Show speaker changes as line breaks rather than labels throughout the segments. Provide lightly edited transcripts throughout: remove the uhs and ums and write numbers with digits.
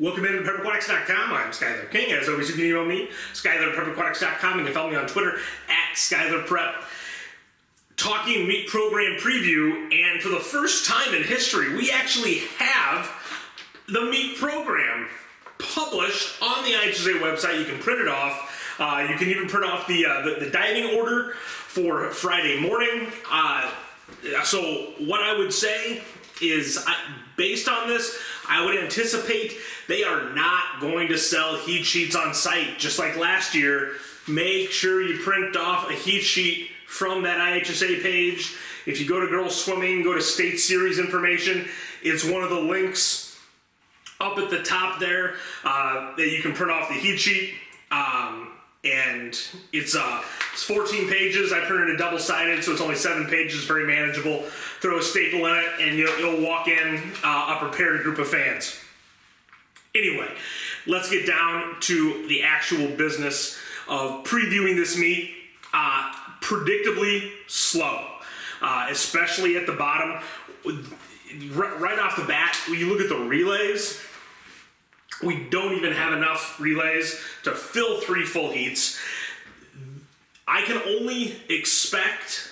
Welcome into PrepAquatics.com. I'm Skylar King. As always, you can email me, Skylar at PrepAquatics.com. You can follow me on Twitter at SkylarPrep. Talking meat program preview, and for the first time in history, we actually have the meat program published on the IHSA website. You can print it off. You can even print off the dieting order for Friday morning. So what I would say is, based on this, I would anticipate they are not going to sell heat sheets on site just like last year. Make sure you print off a heat sheet from that IHSA page. If you go to girls swimming, go to state series information. It's one of the links up at the top there that you can print off the heat sheet. And it's 14 pages. I printed it double-sided, so it's only 7 pages, very manageable. Throw a staple in it, and you'll walk in a prepared group of fans. Anyway, let's get down to the actual business of previewing this meet. Predictably slow, especially at the bottom. Right off the bat, when you look at the relays, we don't even have enough relays to fill 3 full heats. I can only suspect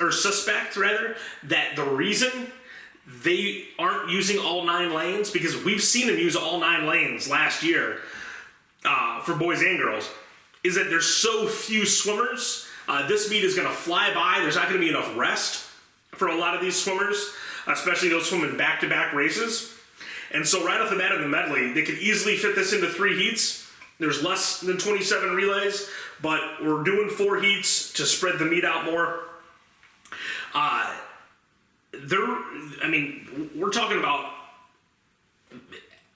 that the reason they aren't using all 9 lanes, because we've seen them use all 9 lanes last year for boys and girls, is that there's so few swimmers. This meet is going to fly by. There's not going to be enough rest for a lot of these swimmers, especially those swimming back-to-back races. And so right off the bat in the medley, they could easily fit this into 3 heats. There's less than 27 relays, but we're doing 4 heats to spread the meet out more. We're talking about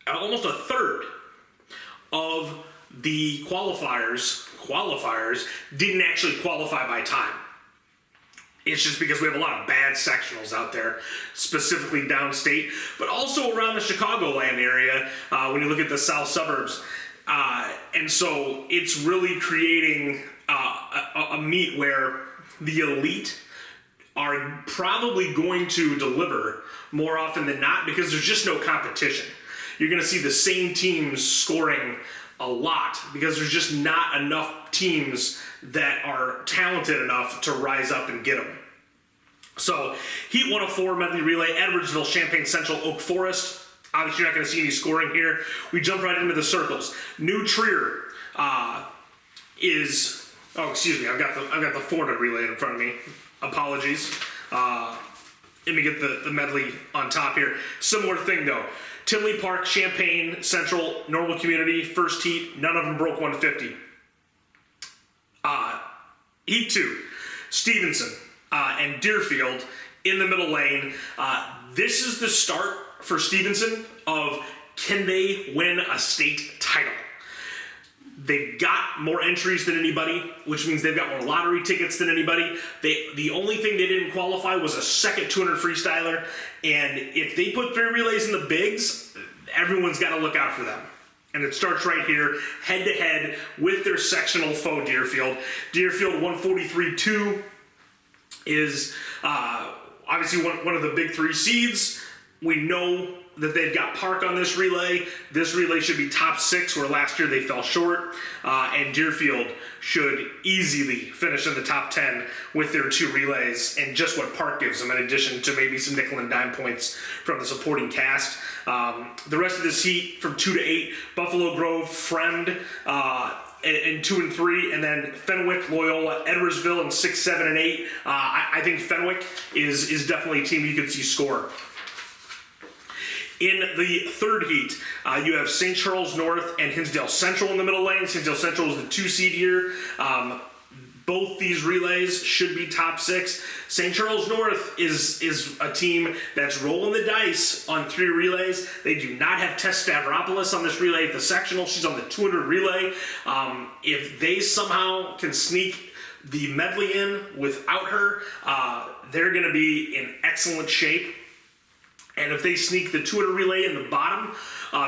almost a third of the qualifiers didn't actually qualify by time. It's just because we have a lot of bad sectionals out there, specifically downstate, but also around the Chicagoland area when you look at the south suburbs. And so it's really creating a meet where the elite are probably going to deliver more often than not, because there's just no competition. You're going to see the same teams scoring a lot because there's just not enough teams that are talented enough to rise up and get them. So Heat 104 medley relay, Edwardsville, Champaign Central, Oak Forest. Obviously you're not going to see any scoring here. We jump right into the circles. New Trier I've got the 400 relay in front of me. Apologies. Let me get the medley on top here. Similar thing though. Tinley Park, Champaign Central, Normal Community, first heat, none of them broke 150. Heat 2, Stevenson and Deerfield in the middle lane. This is the start for Stevenson of, can they win a state title? They've got more entries than anybody, which means they've got more lottery tickets than anybody. The only thing they didn't qualify was a second 200 freestyler, and if they put 3 relays in the bigs, everyone's got to look out for them. And it starts right here, head-to-head with their sectional foe, Deerfield. Deerfield 143-2 is obviously one of the big 3 seeds. We know that they've got Park on this relay. This relay should be top 6, where last year they fell short. And Deerfield should easily finish in the top 10 with their 2 relays and just what Park gives them, in addition to maybe some nickel and dime points from the supporting cast. The rest of this heat from 2 to 8, Buffalo Grove, Friend, and 2 and 3, and then Fenwick, Loyola, Edwardsville in 6, 7, and 8. I think Fenwick is definitely a team you could see score. In the third heat, you have St. Charles North and Hinsdale Central in the middle lane. Hinsdale Central is the 2 seed here. Both these relays should be top 6. St. Charles North is a team that's rolling the dice on 3 relays. They do not have Tess Stavropoulos on this relay at the sectional. She's on the 200 relay. If they somehow can sneak the medley in without her, they're going to be in excellent shape. And if they sneak the 200 relay in the bottom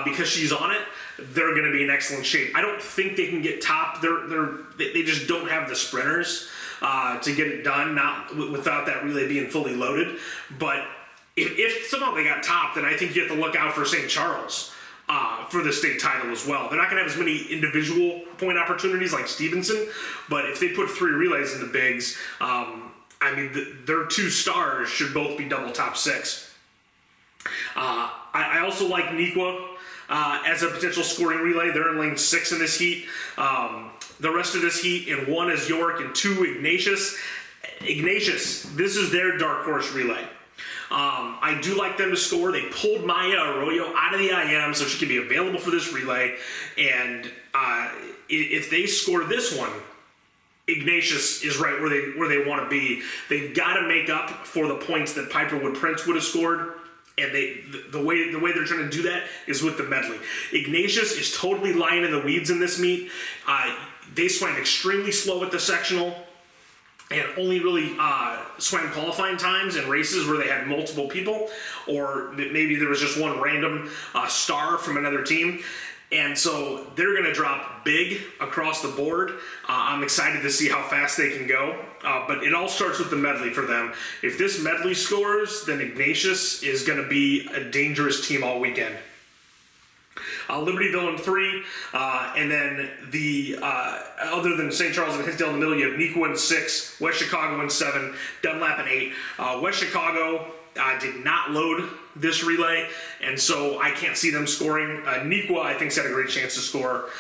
because she's on it, they're going to be in excellent shape. I don't think they can get top. They just don't have the sprinters to get it done, not without that relay being fully loaded. But if somehow they got top, then I think you have to look out for St. Charles. for the state title as well. They're not going to have as many individual point opportunities like Stevenson, but if they put 3 relays in the bigs, I mean, their 2 stars should both be double top 6. I also like Nequa as a potential scoring relay. They're in lane 6 in this heat. The rest of this heat, in 1 is York and 2 Ignatius. Ignatius, this is their dark horse relay. I do like them to score. They pulled Maya Arroyo out of the IM, so she can be available for this relay. And if they score this one, Ignatius is right where they want to be. They've got to make up for the points that Piperwood Prince would have scored. And the way they're trying to do that is with the medley. Ignatius is totally lying in the weeds in this meet. They swam extremely slow at the sectional, and only really swam qualifying times in races where they had multiple people, or maybe there was just one random star from another team. And so they're going to drop big across the board. I'm excited to see how fast they can go. But it all starts with the medley for them. If this medley scores, then Ignatius is going to be a dangerous team all weekend. Libertyville in 3, and then the other than St. Charles and Hinsdale in the middle, you have Nequa in 6, West Chicago in 7, Dunlap in 8. West Chicago did not load this relay, and so I can't see them scoring. Nequa, I think, has had a great chance to score.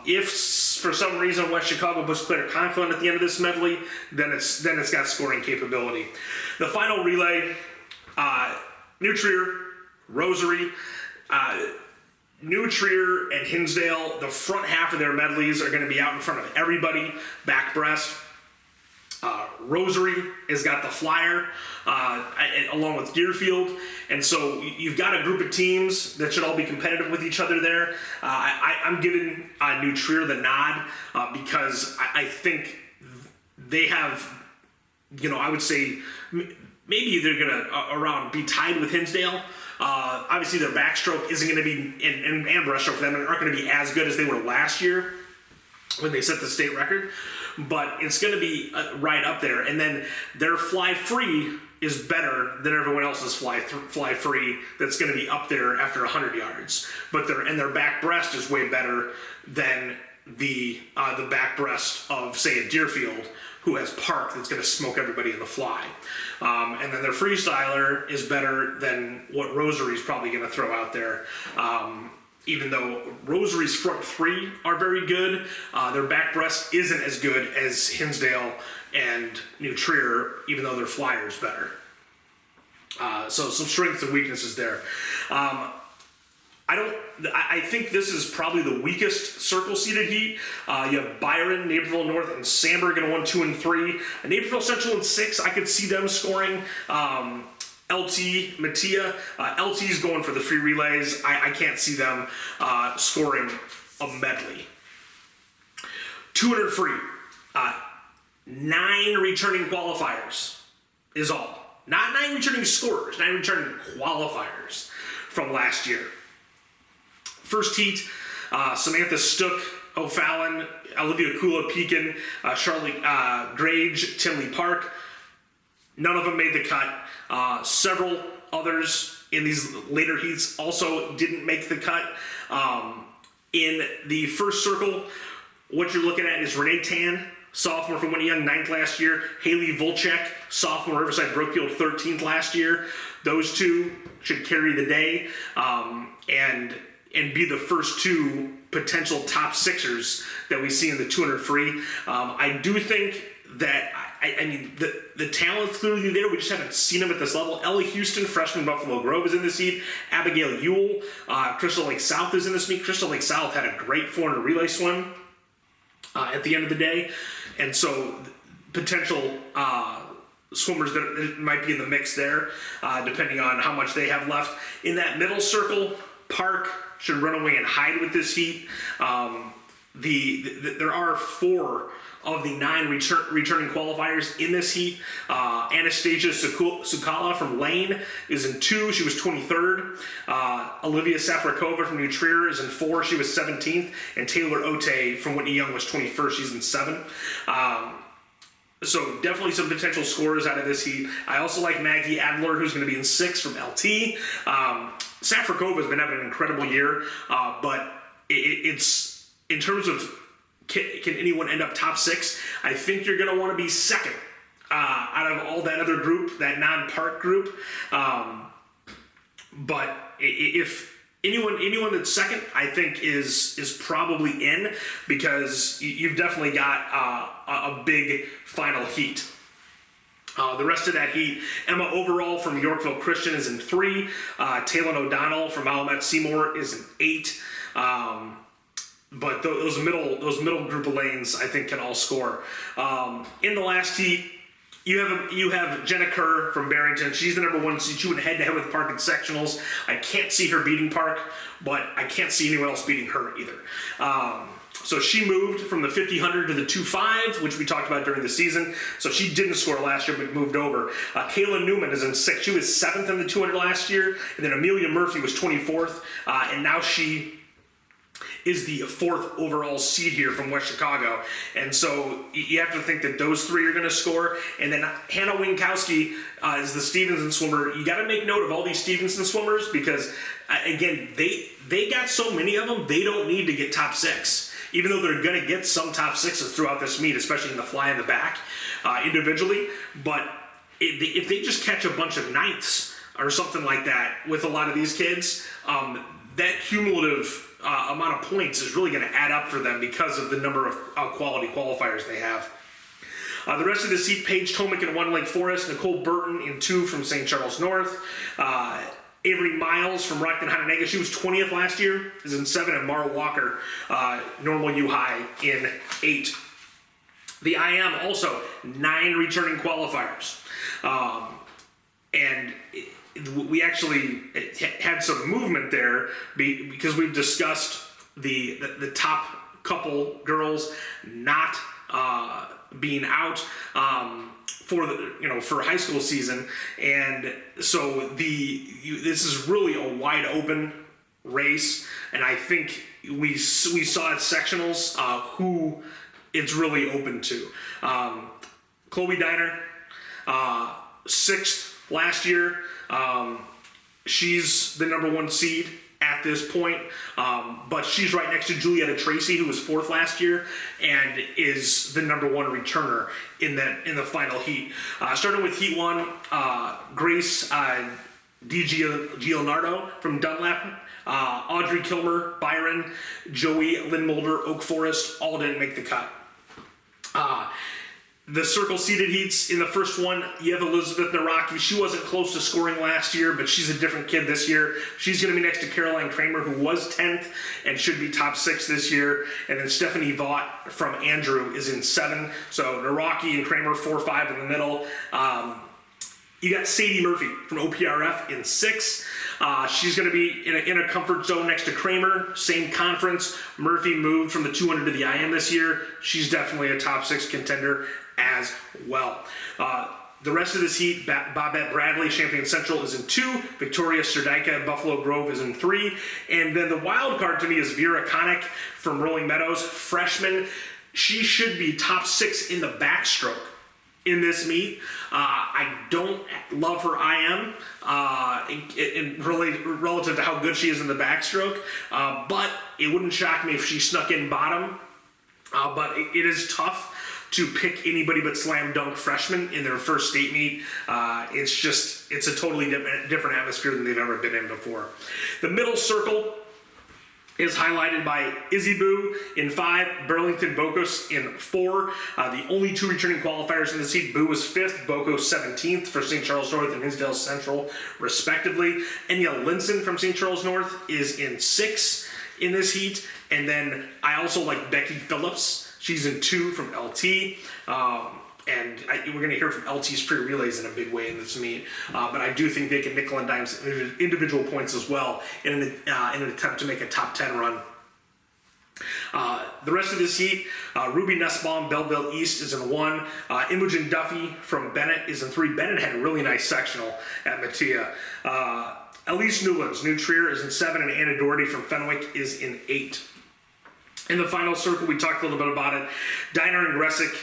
If for some reason West Chicago puts Claire Conklin at the end of this medley, then it's got scoring capability. The final relay, New Trier, Rosary. New Trier and Hinsdale, the front half of their medleys are going to be out in front of everybody, back breast. Rosary has got the flyer along with Deerfield, and so you've got a group of teams that should all be competitive with each other there. I'm giving New Trier the nod because I think they have, I would say maybe they're going to be tied with Hinsdale. Obviously their backstroke isn't going to be, and breaststroke for them aren't going to be as good as they were last year when they set the state record, but it's going to be right up there. And then their fly free is better than everyone else's fly free that's going to be up there after 100 yards. But their back breast is way better than the back breast of, say, a Deerfield, who has Park that's going to smoke everybody in the fly. And then their freestyler is better than what Rosary's probably going to throw out there. Even though Rosary's front 3 are very good, their back breast isn't as good as Hinsdale and New Trier, even though their flyer is better. So some strengths and weaknesses there. I think this is probably the weakest circle seeded heat. You have Byron, Naperville North, and Sandburg in 1, 2, and 3. Naperville Central in 6, I could see them scoring. LT, Mattia. LT's going for the free relays. I can't see them scoring a medley. 200 free. 9 returning qualifiers is all. Not 9 returning scorers, 9 returning qualifiers from last year. First heat, Samantha Stook, O'Fallon, Olivia Kula-Pekin, Charlotte Grage, Tinley Park. None of them made the cut. Several others in these later heats also didn't make the cut. In the first circle, what you're looking at is Renee Tan, sophomore from Whitney Young, 9th last year. Haley Volchek, sophomore, Riverside Brookfield, 13th last year. Those two should carry the day and be the first 2 potential top 6ers that we see in the 200 free. I do think that, I mean, the talent's clearly there. We just haven't seen them at this level. Ellie Houston, freshman Buffalo Grove, is in this heat. Abigail Ewell, Crystal Lake South is in this meet. Crystal Lake South had a great 400 relay swim at the end of the day. And so potential swimmers that might be in the mix there, depending on how much they have left. In that middle circle, Park should run away and hide with this heat. There are 4 of the 9 returning qualifiers in this heat. Anastasia Sukala from Lane is in 2. She was 23rd. Olivia Safrakova from New Trier is in 4. She was 17th. And Taylor Ote from Whitney Young was 21st. She's in 7. So definitely some potential scorers out of this heat. I also like Maggie Adler, who's going to be in 6 from LT. Safrakova has been having an incredible year, but it's in terms of can anyone end up top 6? I think you're going to want to be second out of all that other group, that non-park group. But if anyone that's second, I think is probably in, because you've definitely got a big final heat. The rest of that heat, Emma Overall from Yorkville Christian is in 3. Taylor O'Donnell from Willamette Seymour is in 8. But those middle group of lanes, I think, can all score. In the last heat, you have Jenna Kerr from Barrington. She's the number 1 seed. She went head-to-head with Park in sectionals. I can't see her beating Park, but I can't see anyone else beating her either. So she moved from the 50-100 to the 2-5, which we talked about during the season. So she didn't score last year, but moved over. Kayla Newman is in 6th. She was 7th in the 200 last year. And then Amelia Murphy was 24th. And now she is the 4th overall seed here from West Chicago. And so you have to think that those 3 are going to score. And then Hannah Winkowski is the Stevenson swimmer. You got to make note of all these Stevenson swimmers, because, again, they got so many of them, they don't need to get top 6. Even though they're going to get some top 6s throughout this meet, especially in the fly in the back individually. But if they just catch a bunch of 9ths or something like that with a lot of these kids, that cumulative amount of points is really going to add up for them because of the number of quality qualifiers they have. The rest of the seat, Paige Tomick in 1, Lake Forest, Nicole Burton in 2 from St. Charles North, Avery Miles from Rockton Hononegah, she was 20th last year, is in 7, and Mara Walker, Normal U High, in 8. The IM also 9 returning qualifiers. And we actually had some movement there because we've discussed the top couple girls not being out for high school season, and so this is really a wide open race, and I think we saw at sectionals who it's really open to. Chloe Diner, 6th last year. She's the number 1 seed at this point, but she's right next to Julietta Tracy, who was 4th last year and is the number 1 returner in the final heat. Starting with heat 1, Grace DiGionardo from Dunlap, Audrey Kilmer, Byron, Joey Lynn-Mulder, Oak Forest, all didn't make the cut. The circle seeded heats, in the first one, you have Elizabeth Naraki. She wasn't close to scoring last year, but she's a different kid this year. She's going to be next to Caroline Kramer, who was 10th and should be top 6 this year. And then Stephanie Vaught from Andrew is in 7. So Naraki and Kramer 4-5 in the middle. You got Sadie Murphy from OPRF in 6. She's going to be in a comfort zone next to Kramer. Same conference. Murphy moved from the 200 to the IM this year. She's definitely a top 6 contender as well. The rest of this heat, Bobette Bradley, Champion Central, is in 2. Victoria Serdyka, Buffalo Grove, is in 3. And then the wild card to me is Vera Connick from Rolling Meadows, freshman. She should be top 6 in the backstroke in this meet. I don't love her IM relative to how good she is in the backstroke, but it wouldn't shock me if she snuck in bottom. But it is tough to pick anybody but slam dunk freshmen in their first state meet. It's a totally different atmosphere than they've ever been in before. The middle circle is highlighted by Izzy Boo in 5, Burlington Bocos in 4. The only 2 returning qualifiers in the heat. Boo was 5th, Bocos 17th for St. Charles North and Hinsdale Central, respectively. Enya Linson from St. Charles North is in 6 in this heat. And then I also like Becky Phillips. She's in 2 from LT. And we're going to hear from LT's free relays in a big way in this meet. But I do think they can nickel and dime individual points as well in an attempt to make a top 10 run. The rest of this heat, Ruby Nussbaum, Belleville East is in 1. Imogen Duffy from Bennett is in 3. Bennett had a really nice sectional at Mattia. Elise Newlands, New Trier, is in 7, and Anna Doherty from Fenwick is in 8. In the final circle, we talked a little bit about it. Diner and Gresick,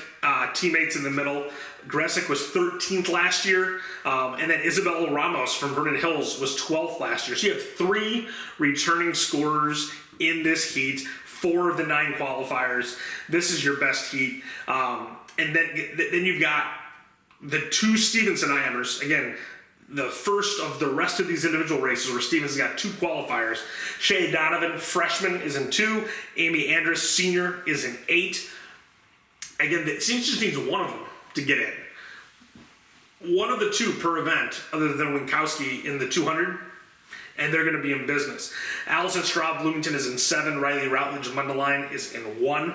teammates in the middle. Gresick was 13th last year, and then Isabella Ramos from Vernon Hills was 12th last year. So you have 3 returning scorers in this heat, 4 of the 9 qualifiers. This is your best heat. And then you've got the 2 Stevenson IMers. Again, the first of the rest of these individual races where Stevens got 2 qualifiers. Shay Donovan, freshman, is in 2. Amy Andrus, senior, is in 8. Again, Stevens just needs one of them to get in. One of the 2 per event, other than Winkowski in the 200, and they're going to be in business. Allison Straub Bloomington is in 7. Riley Routledge Mundelein is in 1.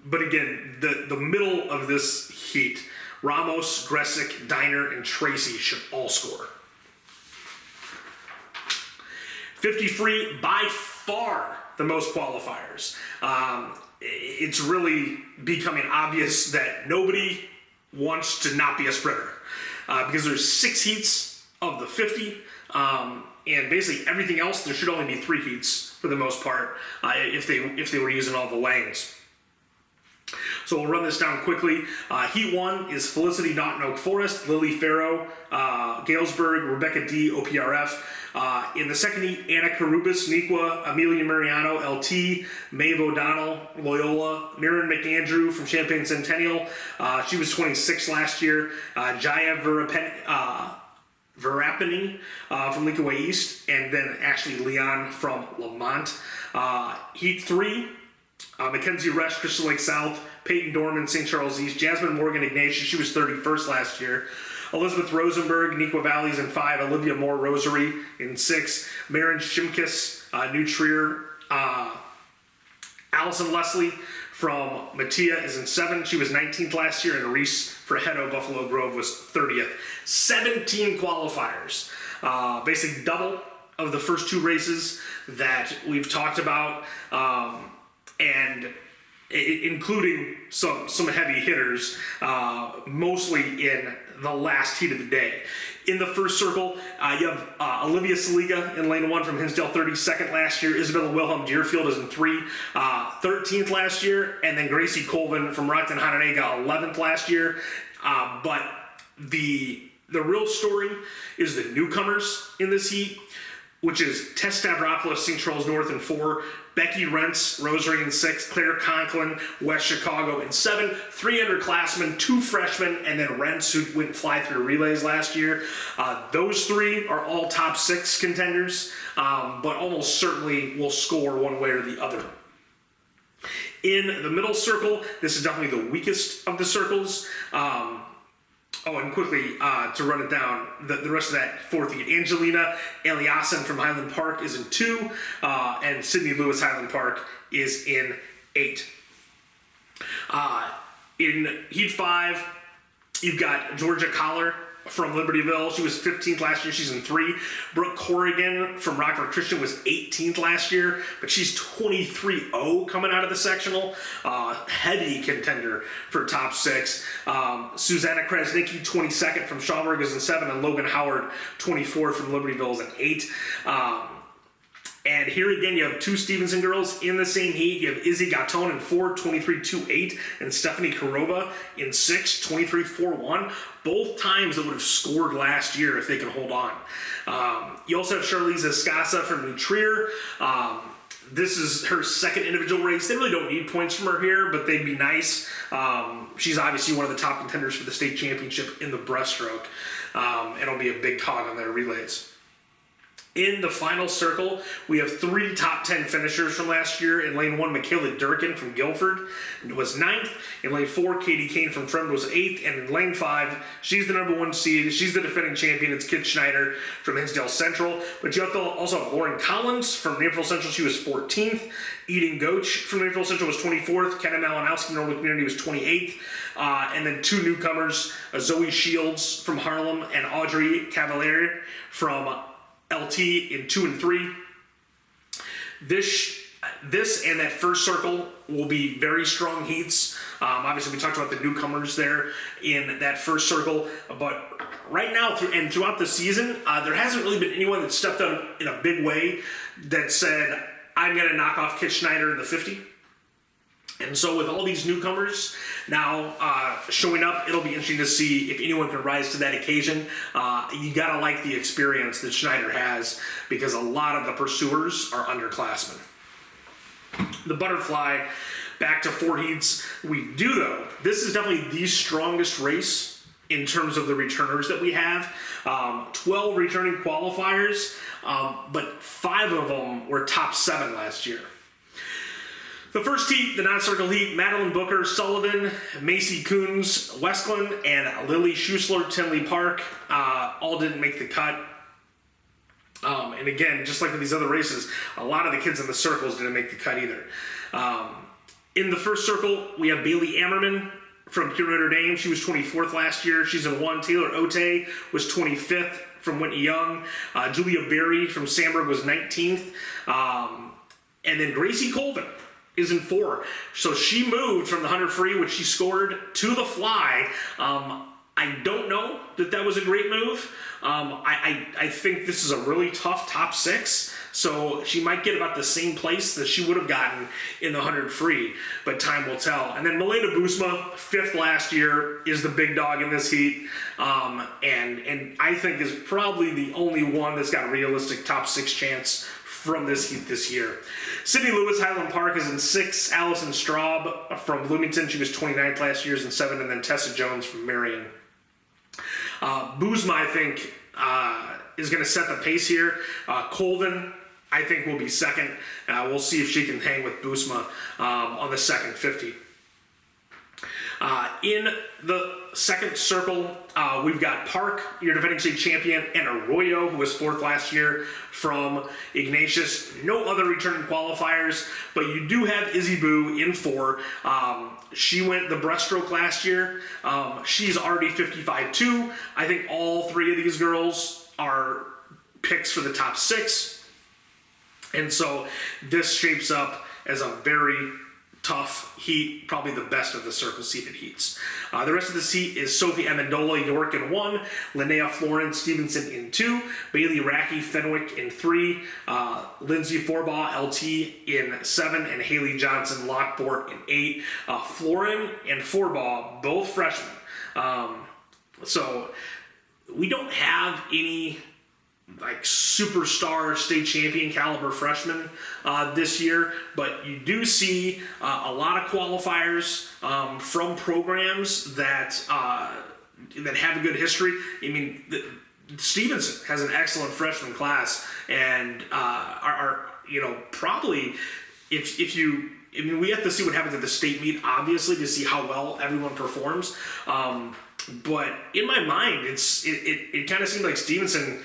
But again, the middle of this heat, Ramos, Gresick, Diner, and Tracy should all score. 50 free, by far the most qualifiers. It's really becoming obvious that nobody wants to not be a sprinter because there's 6 heats of the 50, and basically everything else, there should only be 3 heats for the most part if they were using all the lanes. So we'll run this down quickly. Heat 1 is Felicity Naughton Oak Forest, Lily Farrow, Galesburg, Rebecca D, OPRF. In the second heat, Anna Karubis, Niqua, Amelia Mariano, LT, Maeve O'Donnell, Loyola, Mirren McAndrew from Champaign Centennial. She was 26 last year. Jaya Verapany from Lincoln Way East, and then Ashley Leon from Lamont. Heat 3, Mackenzie Resch, Crystal Lake South, Peyton Dorman, St. Charles East, Jasmine Morgan Ignatius, she was 31st last year. Elizabeth Rosenberg, Nequa Valley's in 5, Olivia Moore Rosary in 6, Marin Shimkus, New Trier, Allison Leslie from Mattia is in 7. She was 19th last year, and Reese Frehetto, Buffalo Grove, was 30th. 17 qualifiers, basically double of the first 2 races that we've talked about, and including some heavy hitters, mostly in the last heat of the day. In the first circle, you have Olivia Saliga in lane 1 from Hinsdale, 32nd last year. Isabella Wilhelm Deerfield is in 3, 13th last year. And then Gracie Colvin from Rockton Hononegah, 11th last year. But the real story is the newcomers in this heat, which is Tess Stavropoulos, St. Charles North in 4, Becky Rentz, Rosary in 6, Claire Conklin, West Chicago in 7, 3 underclassmen, 2 freshmen, and then Rentz, who went fly-through relays last year. Those 3 are all top 6 contenders, but almost certainly will score one way or the other. In the middle circle, this is definitely the weakest of the circles. And quickly, to run it down, the rest of that 4th heat, Angelina Eliassen from Highland Park is in 2, and Sydney Lewis Highland Park is in 8. In Heat 5, you've got Georgia Collar from Libertyville. She was 15th last year. She's in 3. Brooke Corrigan from Rockford Christian was 18th last year, but she's 23-0 coming out of the sectional. Heavy contender for top 6. Susanna Krasnicki, 22nd from Schaumburg, is in 7, and Logan Howard, 24th from Libertyville, is in 8. And here again, you have 2 Stevenson girls in the same heat. You have Izzy Gatton in 4, 23-2-8, and Stephanie Karova in 6, 23-4-1. Both times that would have scored last year if they can hold on. You also have Charlize Escasa from New Trier. This is her 2nd individual race. They really don't need points from her here, but they'd be nice. She's obviously one of the top contenders for the state championship in the breaststroke, and it'll be a big hog on their relays. In the final circle, we have 3 top 10 finishers from last year. In lane 1, Michaela Durkin from Guilford was 9th. In lane 4, Katie Kane from Fremd was 8th. And in lane 5, she's the number 1 seed. She's the defending champion. It's Kit Schneider from Hinsdale Central. But you have to also have Lauren Collins from Naperville Central. She was 14th. Eden Goach from Naperville Central was 24th. Kenna Malinowski from Norwood Community was 28th. And then 2 newcomers, Zoe Shields from Harlem and Audrey Cavalier from LT in 2 and 3. This and that first circle will be very strong heats. Obviously, we talked about the newcomers there in that first circle, but right now and throughout the season, there hasn't really been anyone that stepped up in a big way that said, I'm going to knock off Kit Schneider in the 50. And so with all these newcomers now showing up, it'll be interesting to see if anyone can rise to that occasion. You got to like the experience that Schneider has, because a lot of the pursuers are underclassmen. The butterfly, back to 4 heats. We do, though. This is definitely the strongest race in terms of the returners that we have. 12 returning qualifiers, but 5 of them were top 7 last year. The first heat, the non-circle heat, Madeline Booker, Sullivan, Macy Coons, Westland, and Lily Schussler, Tinley Park, all didn't make the cut. And again, just like with these other races, a lot of the kids in the circles didn't make the cut either. In the first circle, we have Bailey Ammerman from Pure Notre Dame. She was 24th last year. She's in 1. Taylor Ote was 25th from Whitney Young. Julia Berry from Sandburg was 19th. And then Gracie Colvin is in 4. So she moved from the 100 free, which she scored, to the fly. I don't know that that was a great move. I think this is a really tough top 6. So she might get about the same place that she would have gotten in the 100 free, but time will tell. And then Milena Bousma, 5th last year, is the big dog in this heat. And I think is probably the only one that's got a realistic top 6 chance from this heat this year. Sydney Lewis, Highland Park, is in 6. Allison Straub from Bloomington, she was 29th last year, is in 7. And then Tessa Jones from Marion. Bousma, I think, is going to set the pace here. Colvin, I think, will be second. We'll see if she can hang with Bousma on the second 50. In the second circle, we've got Park, your defending state champion, and Arroyo, who was 4th last year from Ignatius. No other returning qualifiers, but you do have Izzy Boo in 4. She went the breaststroke last year. She's already 55-2. I think all 3 of these girls are picks for the top 6. And so this shapes up as a very tough heat, probably the best of the circle seeded heats. The rest of the seat is Sophie Amendola, York in 1, Linnea Florence Stevenson in 2, Bailey Racky Fenwick in 3, Lindsay Forbaugh LT in 7, and Haley Johnson Lockport in 8. Florin and Forbaugh, both freshmen. So we don't have any like superstar state champion caliber freshmen this year, but you do see a lot of qualifiers from programs that have a good history. I mean, Stevenson has an excellent freshman class, and are probably if you. I mean, we have to see what happens at the state meet, obviously, to see how well everyone performs. But in my mind, it kind of seems like Stevenson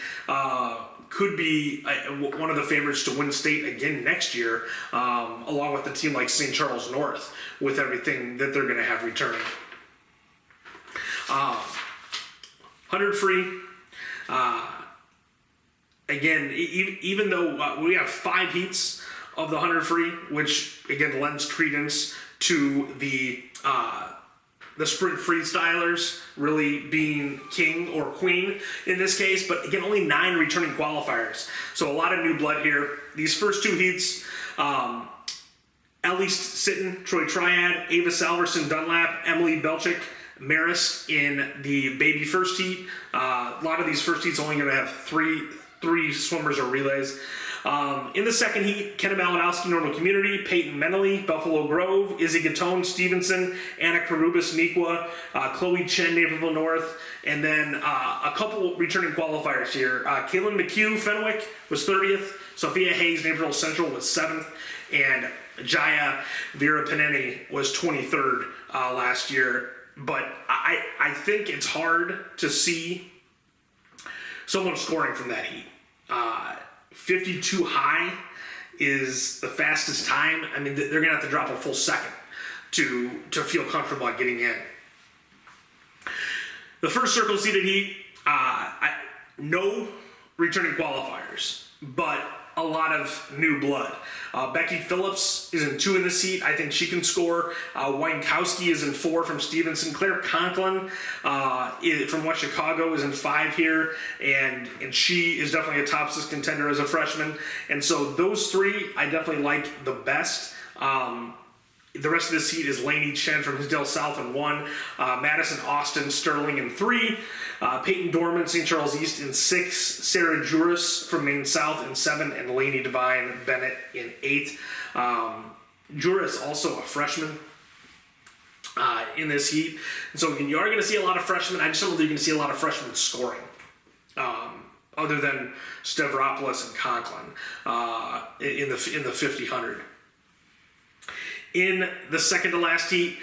could be one of the favorites to win state again next year, along with a team like St. Charles North, with everything that they're going to have returned. 100 free. Again, even though we have 5 heats of the 100 free, which again lends credence to the sprint freestylers really being king or queen in this case, but again, only 9 returning qualifiers. So a lot of new blood here. These first 2 heats, Ellie Sitton, Troy Triad, Ava Salverson Dunlap, Emily Belchick, Marist in the baby first heat. A lot of these first heats only going to have three swimmers or relays. In the second heat, Kenna Malinowski, Normal Community, Peyton Menely, Buffalo Grove, Izzy Gatone, Stevenson, Anna Karubas, Nequa, Chloe Chen, Naperville North, and then a couple returning qualifiers here. Kaylin McHugh, Fenwick, was 30th. Sophia Hayes, Naperville Central, was 7th. And Jaya Vera Paneni was 23rd last year. But I think it's hard to see someone scoring from that heat. 52 high is the fastest time. I mean, they're going to have to drop a full second to feel comfortable at getting in. The first circle seeded heat, no returning qualifiers, but a lot of new blood. Becky Phillips is in 2 in this heat. I think she can score. Winkowski is in 4 from Stevenson. Claire Conklin from West Chicago is in 5 here, and she is definitely a top 6 contender as a freshman. And so those 3 I definitely like the best. The rest of this heat is Lainey Chen from Hinsdale South in 1, Madison Austin Sterling in 3, Peyton Dorman, St. Charles East in 6, Sarah Juris from Maine South in 7, and Lainey Devine Bennett in 8. Juris also a freshman in this heat. And so you are going to see a lot of freshmen. I just don't think you're going to see a lot of freshmen scoring. Other than Stavropoulos and Conklin in the 50-100. In the second to last heat,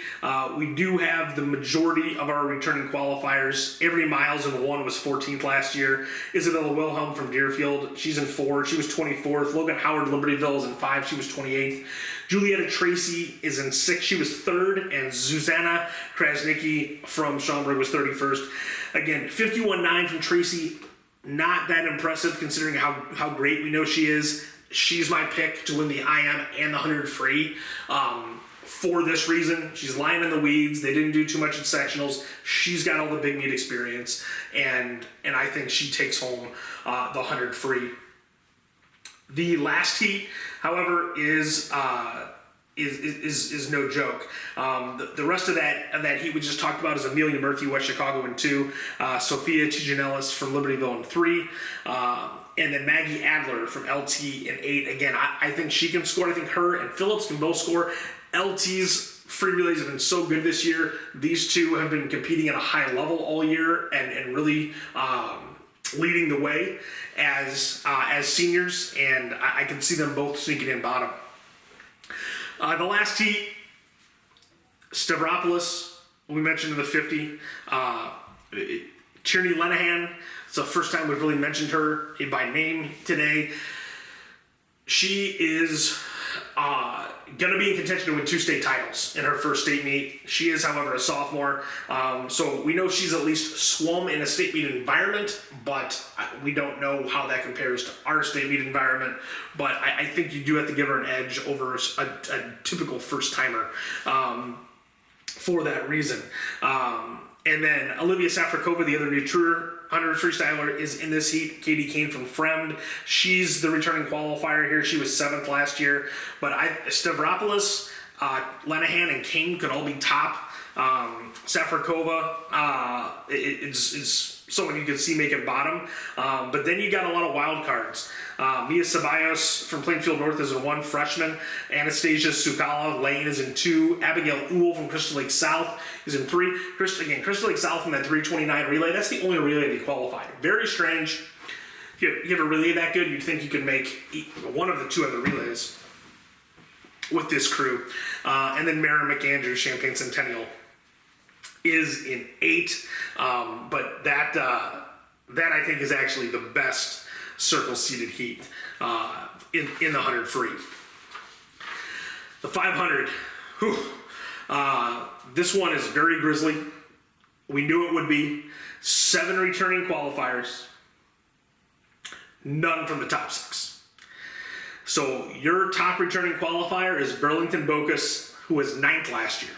we do have the majority of our returning qualifiers. Avery Miles in 1 was 14th last year. Isabella Wilhelm from Deerfield, she's in 4. She was 24th. Logan Howard Libertyville is in 5. She was 28th. Julietta Tracy is in 6. She was 3rd. And Zuzana Krasnicki from Schaumburg was 31st. Again, 51.9 from Tracy. Not that impressive considering how great we know she is. She's my pick to win the IM and the 100 free for this reason. She's lying in the weeds. They didn't do too much in sectionals. She's got all the big meet experience, and I think she takes home the 100 free. The last heat, however, is no joke. The rest of that heat we just talked about is Amelia Murphy, West Chicago in 2, Sophia Tijanellis from Libertyville in 3, and then Maggie Adler from LT in 8. Again, I think she can score. I think her and Phillips can both score. LT's free relays have been so good this year. These two have been competing at a high level all year and really leading the way as seniors, and I can see them both sneaking in bottom. The last heat, Stavropoulos, we mentioned in the 50. Tierney Lenahan, it's the first time we've really mentioned her by name today. She is going to be in contention to win 2 state titles in her first state meet. She is, however, a sophomore. So we know she's at least swum in a state meet environment, but we don't know how that compares to our state meet environment. But I think you do have to give her an edge over a typical first-timer for that reason. And then Olivia Safrakova, the other new tour 100 freestyler, is in this heat. Katie Kane from Fremd. She's the returning qualifier here. She was 7th last year. But Stavropoulos, Lenahan, and Kane could all be top. Safrakova is someone you can see making bottom. But then you got a lot of wild cards. Mia Ceballos from Plainfield North is in 1, freshman. Anastasia Sukala Lane is in 2. Abigail Uhl from Crystal Lake South is in 3. Crystal Lake South in that 3:29 relay. That's the only relay they qualified. Very strange. You have a relay that good, you'd think you could make one of the 2 other relays with this crew. And then Mara McAndrews, Champaign Centennial, is in 8. But that I think is actually the best circle seated heat in the 100 free. The 500, this one is very grisly. We knew it would be. 7 returning qualifiers, none from the top 6. So your top returning qualifier is Burlington Bocas, who was 9th last year.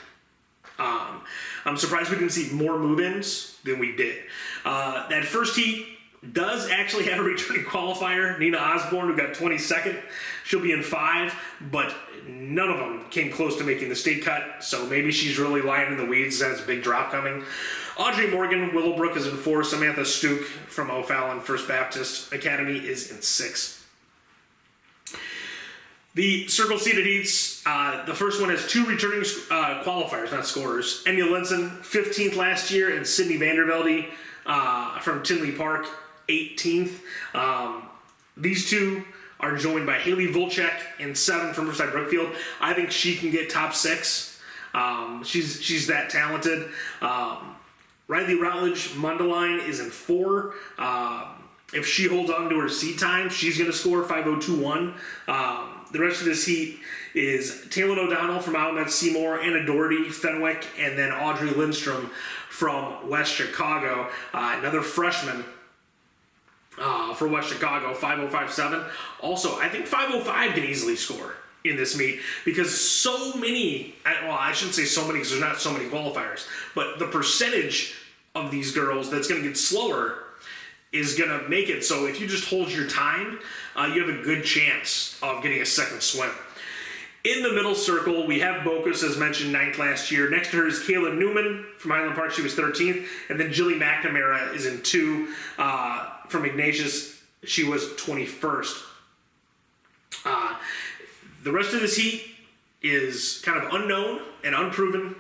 I'm surprised we didn't see more move-ins than we did. That first heat does actually have a returning qualifier, Nina Osborne, who got 22nd. She'll be in 5, but none of them came close to making the state cut, so maybe she's really lying in the weeds, has a big drop coming. Audrey Morgan, Willowbrook is in 4. Samantha Stuke from O'Fallon First Baptist Academy is in 6. The circle seated heats, the first one has 2 returning qualifiers, not scorers. Enya Linson, 15th last year, and Sydney Vandervelde from Tinley Park, 18th. These 2 are joined by Haley Volchek in 7 from Riverside Brookfield. I think she can get top 6. She's that talented. Riley Routledge Mundaline is in 4. If she holds on to her seat time, she's going to score 5:02.1. The rest of this heat is Taylor O'Donnell from Alameda Seymour, Anna Doherty, Fenwick, and then Audrey Lindstrom from West Chicago, another freshman. for West Chicago, 5.057. Also, I think 5.05 can easily score in this meet because so many, well, I shouldn't say so many because there's not so many qualifiers, but the percentage of these girls that's going to get slower is going to make it so if you just hold your time, you have a good chance of getting a second swim. In the middle circle, we have Bocas, as mentioned, 9th last year. Next to her is Kayla Newman from Highland Park. She was 13th. And then Jilly McNamara is in 2. From Ignatius, she was 21st. The rest of this heat is kind of unknown and unproven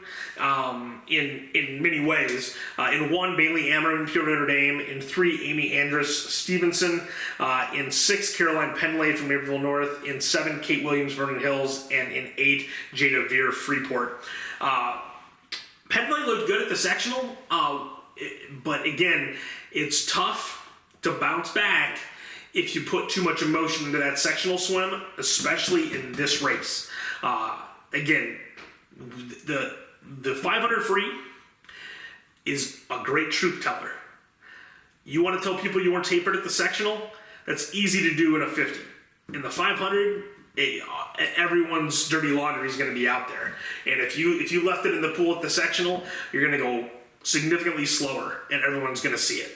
in many ways. In 1, Bailey Ammerman, Pure Notre Dame. In 3, Amy Andrus Stevenson. In 6, Caroline Penlay from Naperville North. In 7, Kate Williams, Vernon Hills. And in 8, Jada Veer, Freeport. Penlay looked good at the sectional, but again, it's tough to bounce back if you put too much emotion into that sectional swim, especially in this race. Again, the 500 free is a great truth teller. You want to tell people you weren't tapered at the sectional? That's easy to do in a 50. In the 500, everyone's dirty laundry is going to be out there. And if you left it in the pool at the sectional, you're going to go significantly slower, and everyone's going to see it.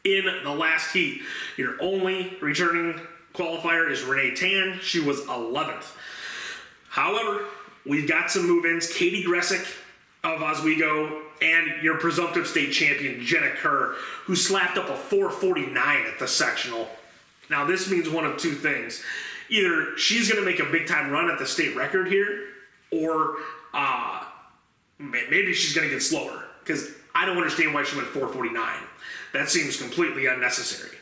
In the last heat, your only returning qualifier is Renee Tan. She was 11th. However, we've got some move-ins. Katie Gressick of Oswego and your presumptive state champion, Jenna Kerr, who slapped up a 4.49 at the sectional. Now, this means one of two things. Either she's going to make a big-time run at the state record here, or maybe she's going to get slower, because I don't understand why she went 4.49. That seems completely unnecessary.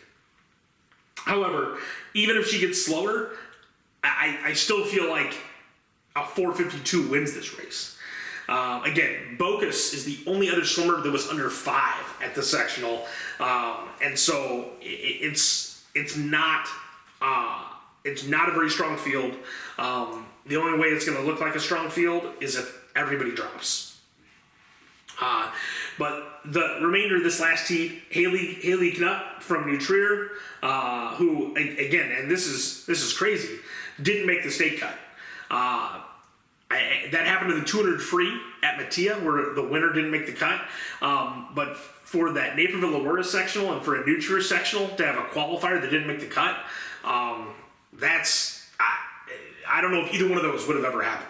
However, even if she gets slower, I still feel like a 4.52 wins this race. Again, Bocas is the only other swimmer that was under 5 at the sectional, and so it's not a very strong field. The only way it's going to look like a strong field is if everybody drops. But the remainder of this last heat, Haley Knupp from New Trier, who again, and this is crazy, didn't make the state cut. That happened to the 200 free at Mattia, where the winner didn't make the cut. But for that Naperville Aurora sectional and for a New Trier sectional to have a qualifier that didn't make the cut, that's I don't know if either one of those would have ever happened.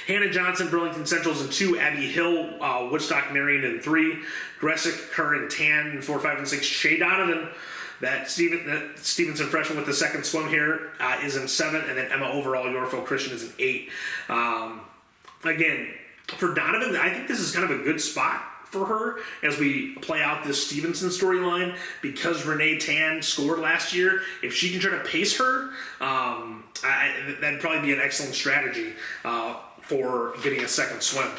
Hannah Johnson, Burlington Central's in 2, Abby Hill, Woodstock Marion in 3, Gressick, Kerr in Tan in 4, 5, and 6, Shay Donovan, that Stevenson freshman with the second swim here, is in 7, and then Emma Overall, Yorkville Christian, is in 8. Again, for Donovan, I think this is kind of a good spot for her as we play out this Stevenson storyline, because Renee Tan scored last year. If she can try to pace her, that'd probably be an excellent strategy for getting a second swim.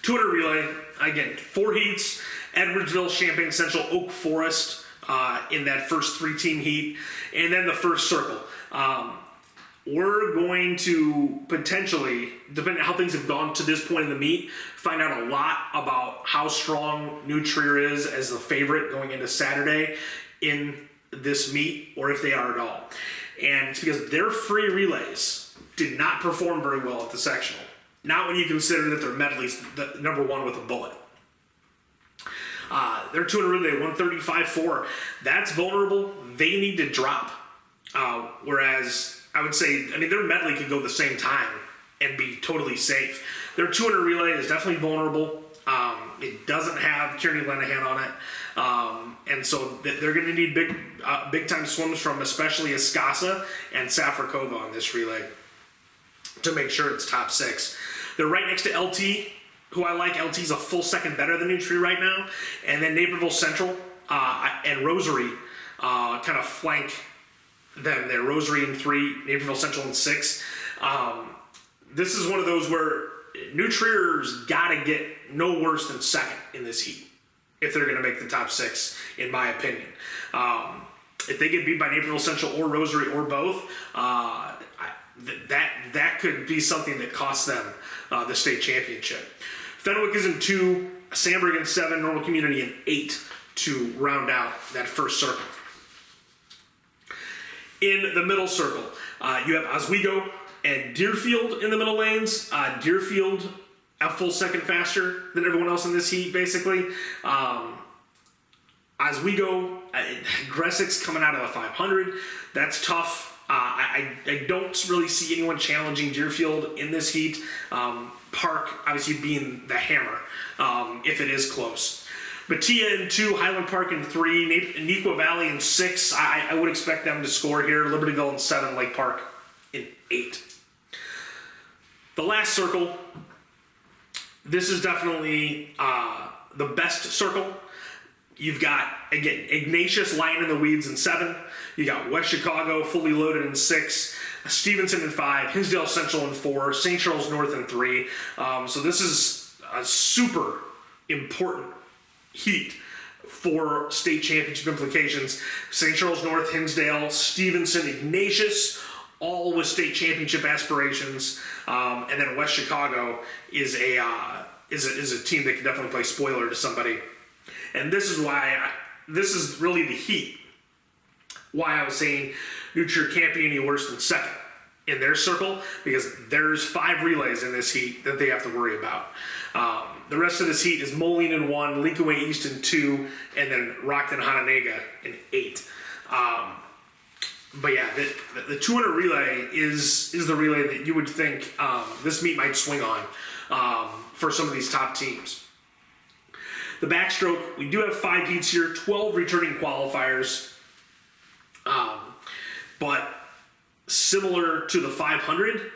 200 relay, again, 4 heats, Edwardsville, Champaign Central, Oak Forest in that first 3-team heat, and then the first circle. We're going to potentially, depending on how things have gone to this point in the meet, find out a lot about how strong New Trier is as the favorite going into Saturday in this meet, or if they are at all. And it's because their free relays did not perform very well at the sectional. Not when you consider that their medley's the number 1 with a bullet. Their 200 relay, 135.4. That's vulnerable. They need to drop. Whereas I would say, their medley could go the same time and be totally safe. Their 200 relay is definitely vulnerable. It doesn't have Kearney Lenahan on it. And so they're going to need big time swims from especially Escasa and Safrakova on this relay to make sure it's top 6. They're right next to LT, who I like. LT's a full second better than New Trier right now. And then Naperville Central and Rosary kind of flank them there. Rosary in 3, Naperville Central in 6. This is one of those where New Trier's got to get no worse than second in this heat if they're going to make the top 6, in my opinion. If they get beat by Naperville Central or Rosary or both, that could be something that costs them the state championship. Fenwick is in 2, Sandburg in 7, Normal Community in 8 to round out that first circle. In the middle circle, you have Oswego and Deerfield in the middle lanes. Deerfield a full second faster than everyone else in this heat, basically. Oswego, Gressick's coming out of the 500. That's tough. I don't really see anyone challenging Deerfield in this heat. Park, obviously, being the hammer if it is close. Batia in 2, Highland Park in 3, Neuqua Valley in 6. I would expect them to score here. Libertyville in 7, Lake Park in 8. The last circle, this is definitely the best circle. You've got, again, Ignatius lying in the weeds in 7. You got West Chicago fully loaded in 6. Stevenson in 5. Hinsdale Central in 4. St. Charles North in 3. So this is a super important heat for state championship implications. St. Charles North, Hinsdale, Stevenson, Ignatius, all with state championship aspirations. And then West Chicago is a team that can definitely play spoiler to somebody. And this is why, this is really the heat. Why I was saying New Trier can't be any worse than second in their circle, because there's 5 relays in this heat that they have to worry about. The rest of this heat is Moline in 1, Lincoln Way East in 2, and then Rockton Hononegah in 8. But yeah, the 200 relay is the relay that you would think this meet might swing on for some of these top teams. The backstroke, we do have 5 heats here, 12 returning qualifiers, but similar to the 500,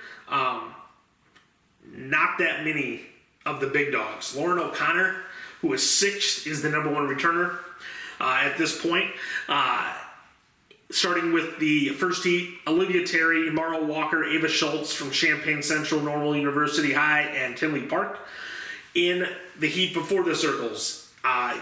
not that many of the big dogs. Lauren O'Connor, who is 6th, is the #1 returner at this point. Starting with the first heat, Olivia Terry, Marl Walker, Ava Schultz from Champaign Central, Normal University High, and Tinley Park. In the heat before the circles,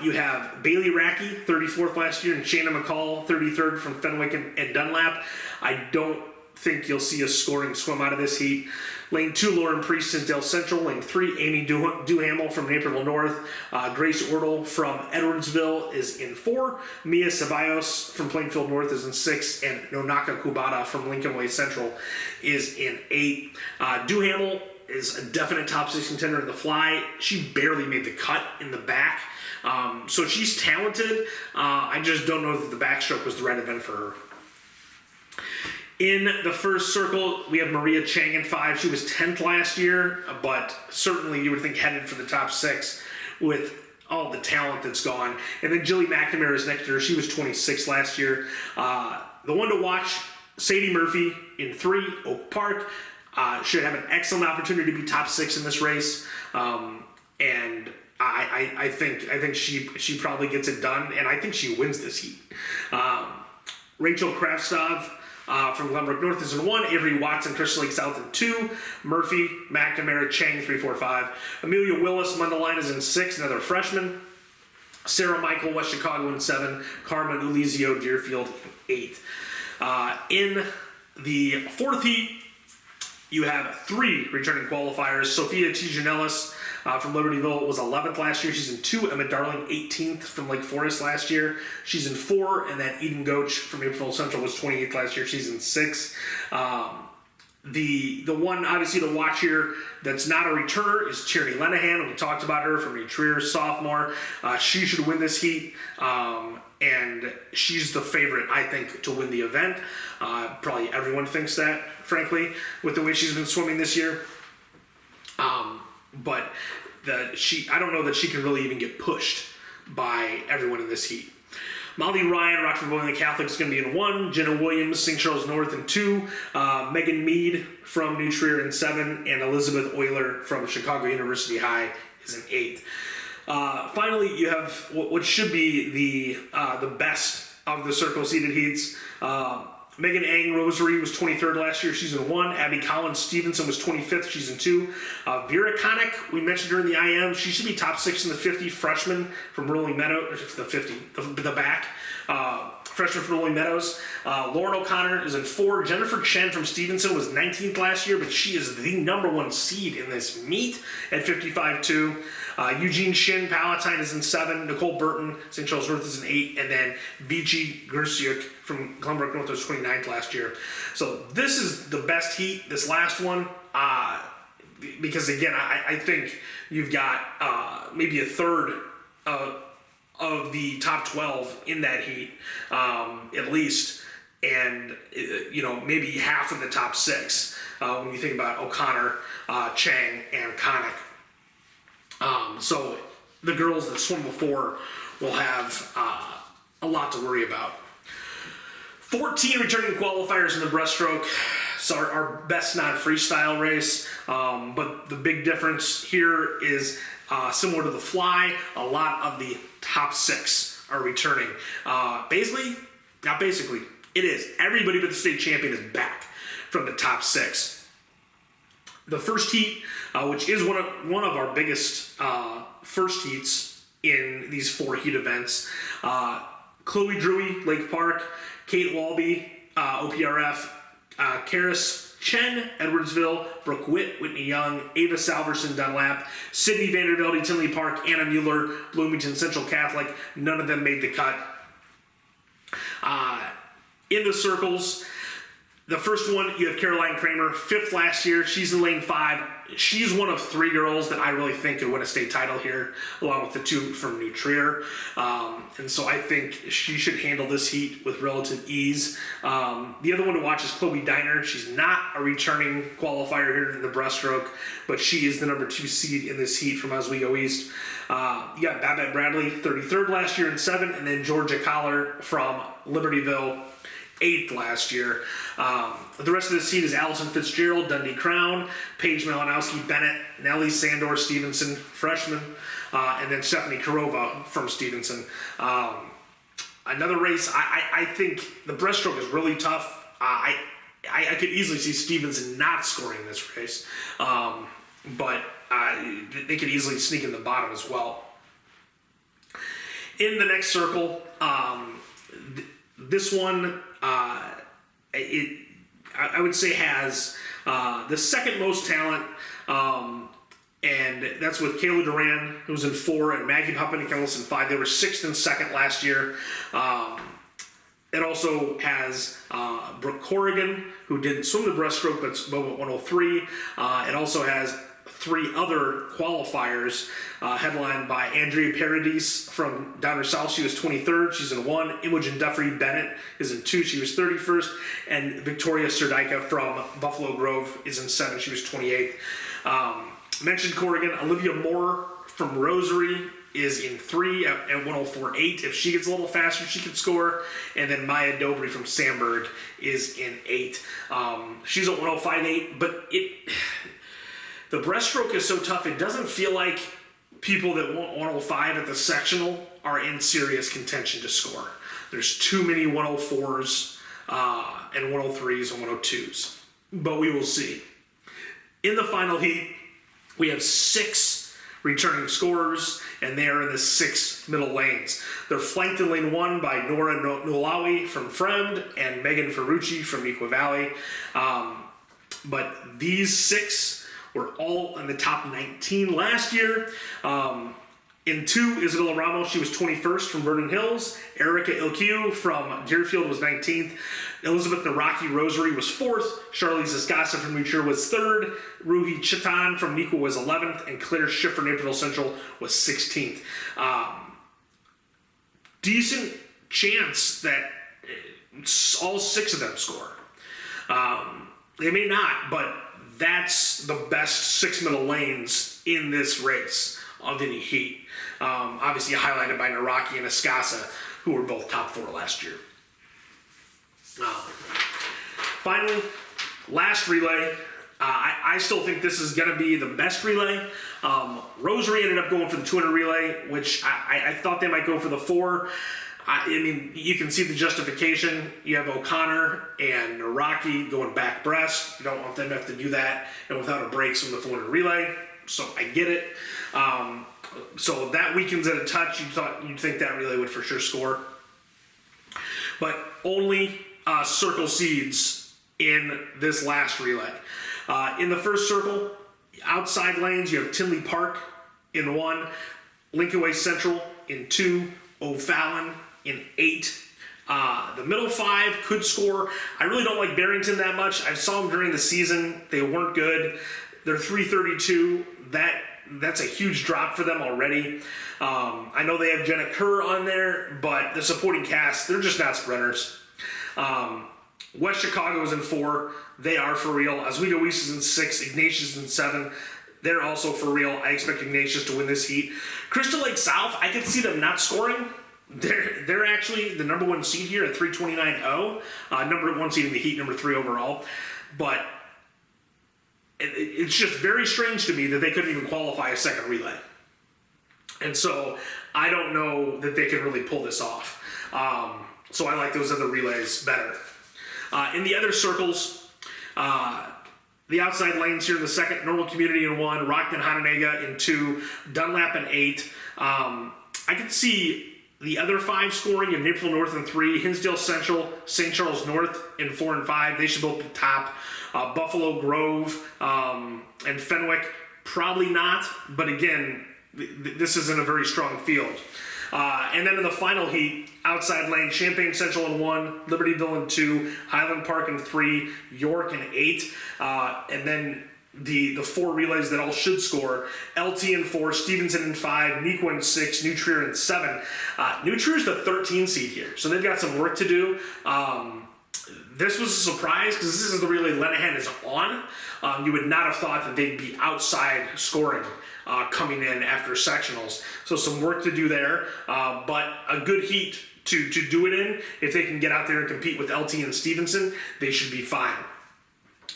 you have Bailey Racky, 34th last year, and Shannon McCall, 33rd from Fenwick and Dunlap. I don't think you'll see a scoring swim out of this heat. Lane 2, Lauren Priest, Hinsdale Central. Lane 3, Amy Duhamel from Naperville North. Grace Ortle from Edwardsville is in 4. Mia Ceballos from Plainfield North is in 6. And Nonaka Kubata from Lincoln Way Central is in 8. Duhamel is a definite top 6 contender in the fly. She barely made the cut in the back. So she's talented. I just don't know that the backstroke was the right event for her. In the first circle, we have Maria Chang in 5. She was 10th last year, but certainly you would think headed for the top 6 with all the talent that's gone. And then Jilly McNamara is next to her. She was 26th last year. The one to watch, Sadie Murphy in 3, Oak Park. Should have an excellent opportunity to be top 6 in this race. And I think she probably gets it done, and I think she wins this heat. Rachel Kraftstov from Glenbrook North is in 1, Avery Watson, Crystal Lake South in 2, Murphy, McNamara, Chang 3, 4, 5. Amelia Willis, Mundelein is in 6, another freshman. Sarah Michael, West Chicago in 7, Carmen Ulizio, Deerfield in 8. In the fourth heat, you have 3 returning qualifiers. Sophia Tijanellis from Libertyville was 11th last year. She's in 2. Emma Darling, 18th from Lake Forest last year. She's in 4. And then Eden Goach from Naperville Central was 28th last year. She's in 6. The one, obviously, to watch here that's not a returner is Tierney Lenahan. We talked about her from New Trier, sophomore. She should win this heat. And she's the favorite, I think, to win the event. Probably everyone thinks that, frankly, with the way she's been swimming this year. But I don't know that she can really even get pushed by everyone in this heat. Molly Ryan, Rockford Boiling Catholic, is going to be in 1. Jenna Williams, St. Charles North in 2. Megan Mead from New Trier in 7. And Elizabeth Euler from Chicago University High is in 8. Finally, you have what should be the best of the circle seeded heats. Megan Ang Rosary was 23rd last year. She's in 1. Abby Collins Stevenson was 25th. She's in 2. Vera Connick, we mentioned her in the IM. She should be top 6 in the 50. Freshman from Rolling Meadow, or the 50, the back. freshman from Rolling Meadows. Lauren O'Connor is in 4. Jennifer Chen from Stevenson was 19th last year, but she is the #1 seed in this meet at 55.2. Eugene Shin Palatine is in 7. Nicole Burton, St. Charles North is in 8. And then Vici Gersiuk from Glenbrook North was 29th last year. So this is the best heat, this last one. Because again, I think you've got maybe a third of the top 12 in that heat, at least. And, maybe half of the top 6 when you think about O'Connor, Chang, and Connick. So the girls that swim before will have a lot to worry about. 14 returning qualifiers in the breaststroke. So our best non-freestyle race. But the big difference here is similar to the fly. A lot of the top 6 are returning. It is. Everybody but the state champion is back from the top 6. The first heat, which is one of our biggest first heats in these 4 heat events. Chloe Drewy, Lake Park, Kate Walby, OPRF, Karis Chen, Edwardsville, Brooke Witt, Whitney Young, Ava Salverson, Dunlap, Sydney Vandervelde, Tinley Park, Anna Mueller, Bloomington Central Catholic. None of them made the cut. In the circles, the first one, you have Caroline Kramer, 5th last year. She's in lane 5. She's one of 3 girls that I really think could win a state title here, along with the 2 from New Trier. And so I think she should handle this heat with relative ease. The other one to watch is Chloe Diner. She's not a returning qualifier here in the breaststroke, but she is the #2 seed in this heat from Oswego East. You got Babette Bradley, 33rd last year in 7, and then Georgia Collar from Libertyville, 8th last year. The rest of the seed is Allison Fitzgerald, Dundee Crown, Paige Malinowski Bennett, Nellie Sandor Stevenson, freshman, and then Stephanie Karova from Stevenson. Another race, I think the breaststroke is really tough. I could easily see Stevenson not scoring this race, but they could easily sneak in the bottom as well. In the next circle, this one, I would say has the second most talent, and that's with Kayla Duran, who was in 4, and Maggie Papanikos in 5. They were 6th and 2nd last year. It also has Brooke Corrigan, who didn't swim the breaststroke but swam at 103. It also has 3 other qualifiers, headlined by Andrea Paradis from Downer South. She was 23rd. She's in 1. Imogen Duffrey Bennett is in 2. She was 31st. And Victoria Serdyka from Buffalo Grove is in 7. She was 28th. Mentioned Corrigan. Olivia Moore from Rosary is in 3 at 104.8. If she gets a little faster, she can score. And then Maya Dobry from Sandburg is in 8. She's at 105.8, but the breaststroke is so tough, it doesn't feel like people that want 105 at the sectional are in serious contention to score. There's too many 104s and 103s and 102s, but we will see. In the final heat, we have 6 returning scorers, and they are in the 6 middle lanes. They're flanked in lane 1 by Nora Nulawi from Fremd and Megan Ferrucci from Neuqua Valley. But these 6 were all in the top 19 last year. In 2, Isabella Ramos, she was 21st from Vernon Hills. Erica Ilkiu from Deerfield was 19th. Elizabeth Naraki Rosary was 4th. Charlize Escasa from New Trier was 3rd. Ruhi Chitan from Neuqua was 11th. And Claire Schiff from Naperville Central was 16th. Decent chance that all 6 of them score. They may not, but that's the best 6 middle lanes in this race of any heat. Obviously highlighted by Naraki and Escasa, who were both top 4 last year. Finally, last relay. I still think this is going to be the best relay. Rosary ended up going for the 200 relay, which I thought they might go for the 4. I mean, you can see the justification. You have O'Connor and Naraki going back breast. You don't want them to have to do that and without a break from the 400 relay. So I get it. So that weekend's at a touch. You'd think that relay would for sure score. but only circle seeds in this last relay. In the first circle, outside lanes, you have Tinley Park in 1, Lincoln Way Central in 2, O'Fallon in 8. The middle 5 could score. I really don't like Barrington that much. I saw them during the season. They weren't good. They're 332. That's a huge drop for them already. I know they have Jenna Kerr on there, but the supporting cast, they're just not sprinters. West Chicago is in 4. They are for real. Oswego East is in 6. Ignatius is in 7. They're also for real. I expect Ignatius to win this heat. Crystal Lake South, I can see them not scoring. They're actually the number 1 seed here at 329.0. Number 1 seed in the heat, number 3 overall. But it's just very strange to me that they couldn't even qualify a second relay. And so I don't know that they can really pull this off. So I like those other relays better. In the other circles, the outside lanes here in the second, Normal Community in 1, Rockton Hononegah in 2, Dunlap in 8. I could see the other 5 scoring in Naperville North in 3, Hinsdale Central, St. Charles North in 4 and 5. They should both be top. Buffalo Grove and Fenwick, probably not. But again, this isn't a very strong field. And then in the final heat, outside lane, Champaign Central in 1, Libertyville in 2, Highland Park in 3, York in 8, and then the 4 relays that all should score, LT in 4, Stevenson in 5, Nequa in 6, New Trier in 7. New Trier is the 13 seed here, so they've got some work to do. This was a surprise because this is the relay Lenahan is on. You would not have thought that they'd be outside scoring coming in after sectionals. So some work to do there, but a good heat to do it in. If they can get out there and compete with LT and Stevenson, they should be fine.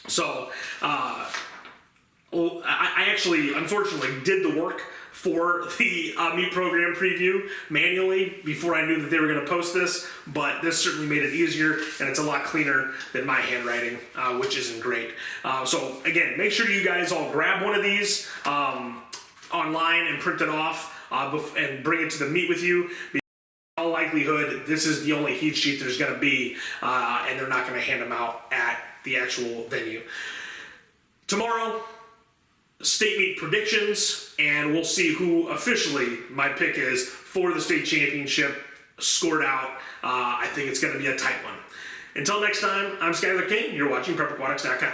So I actually, unfortunately, did the work for the meet program preview manually before I knew that they were going to post this, but this certainly made it easier, and it's a lot cleaner than my handwriting, which isn't great. So again, make sure you guys all grab one of these online and print it off and bring it to the meet with you. In all likelihood, this is the only heat sheet there's going to be, and they're not going to hand them out at the actual venue. Tomorrow, state meet predictions, and we'll see who officially my pick is for the state championship scored out. I think it's going to be a tight one. Until next time, I'm Skylar King. You're watching PrepAquatics.com.